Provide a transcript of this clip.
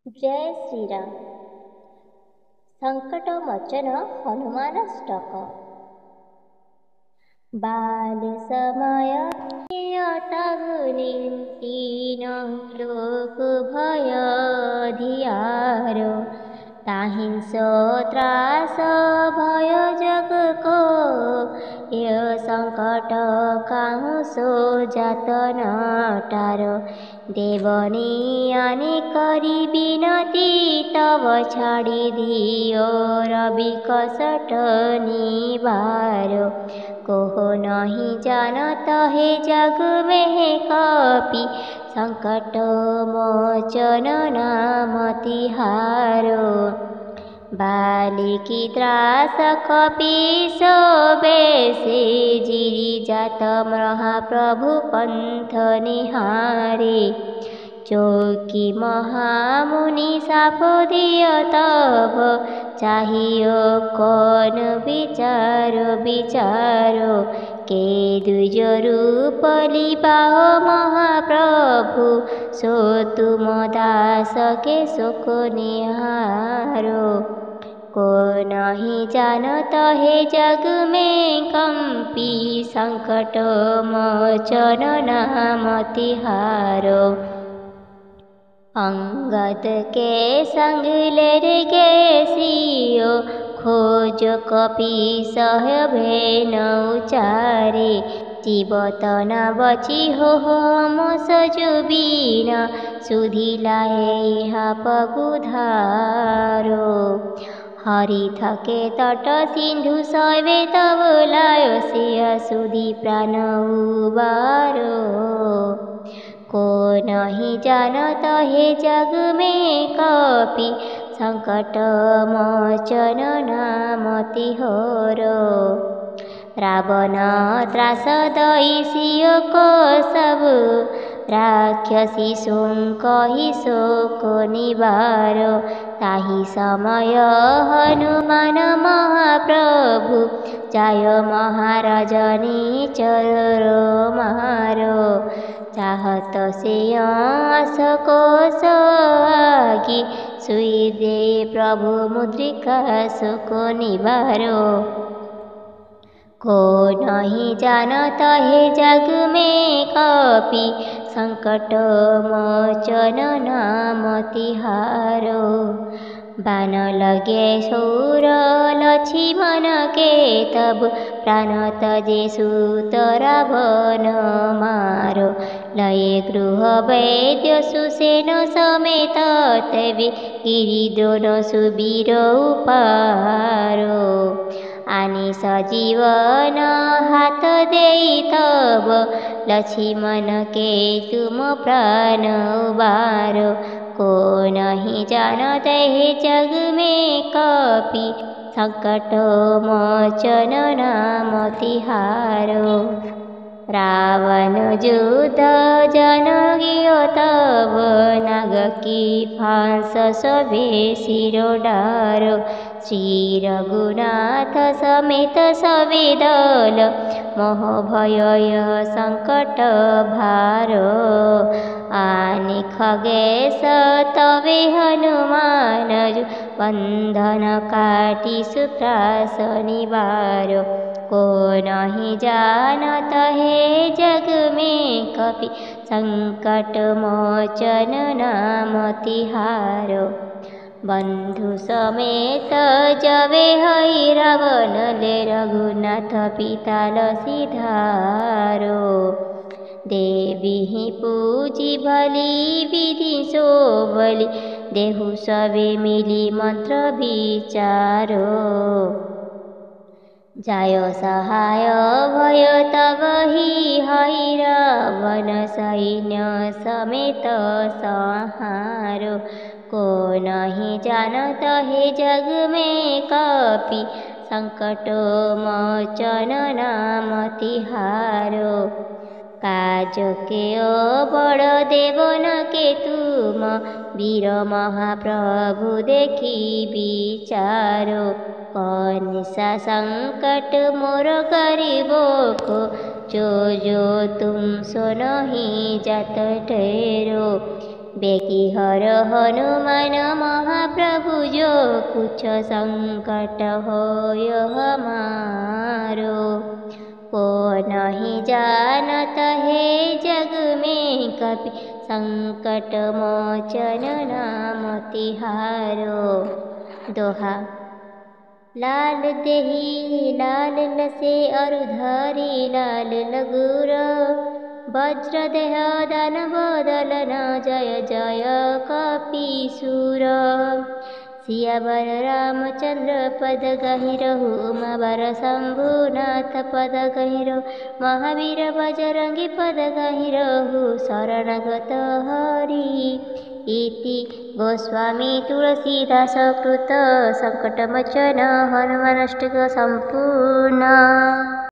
जय श्री राम। संकट मोचन हनुमानष्टक। बाल समय तीन लोक भय धियारो ताहि सो त्रास भय जग को ये संकट काहू सो जात नटारो देवनी आने करी बिनती तब छाड़ी दियो रवि कसट निवारो कोहो नहीं जानत हे जग में कपि संकट मोचन नाम तिहारो बालिकी त्रास कपि बेसे जिरी जात महाप्रभु पंथ निहारे चौकी महामुनि साप दिय तब चाहियो कौन विचारो के द्विज रूप लिबाओ महाप्रभु सो तुम दास के शोक निहारो को नहीं जानत हे जग में कंपी संकट मोचन नाम तिहारो अंगद के संग लेर गे सियो खोज कपि सह भेन उचारे जीवत न बची हो हम सजुबीन सुधिला हे पगुधारो हरि थके तट सिंधु सवे तब लायो से सुधि प्राण उबारो को नहीं जानत हे जग में कपि संकट मोचन नाम तिहारो रावण त्रास दई सियो को सब राक्षसी कही शोक निवारो ताहि समय हनुमान महाप्रभु जाय महाराजनी चरो मारो चाहत से आस को सागी सुई दे प्रभु मुद्रिका सुख निवारो को नहीं जानत हे जग में कपि संकट मोचन नाम तिहारो बाण लगे सौर लक्ष्मण के तब प्राण तजे सूत रावण मारो लये गृह वैद्य सुसेन समेत तेवी गिरिद्रोण सुबीर उपारो आनी सजीवन हाथ दे तब लक्ष्मण के तुम प्राण उबारो को नहीं जानत हे जग में कपि संकट मोचन नाम तिहारो रावण युद्ध जन गियो तब नाग की फांस सभे सिरो डारो श्री रघुनाथ समेत सवे दल मोह भय संकट भारो आनि खगेश तवे हनुमान बंधन काटी सुत्रास निवारो को नहीं जानत हे जग में कपि संकट मोचन नाम तिहारो बंधु समेत जवे हई रावण ले रघुनाथ पिता सिधारो देवी ही पूजी भली विधि शोभली देहु सवे मिली मंत्र विचारो जाय सहाय भय तब ही हई रावण सैन्य समेत संहारो को नहीं जानत हे जग में कपि संकट मोचन नाम तिहारो काज के ओ बड़ देवन के तुम वीर महाप्रभु देखी विचारो कौन सा संकट मोर गरीबो को जो तुम सो नहीं जात ठहरो बेकीहर हनुमान महाप्रभु जो कुछ संकट होय हमारो। को नहीं जानत है जग में कपि संकट मोचन नाम तिहारो। दोहा। लाल देही लाल लसे अरु धरी लाल लगुर। वज्र देह दान बदलन जय जय कपीसुर। सियावर रामचंद्र पद गहिरहु उमावर शंभुनाथ पद गहिरहु। महावीर बजरंगी पद गहिरहु शरणगत हरि। इति गोस्वामी तुलसीदास कृत संकटमोचन हनुमानाष्टक संपूर्ण।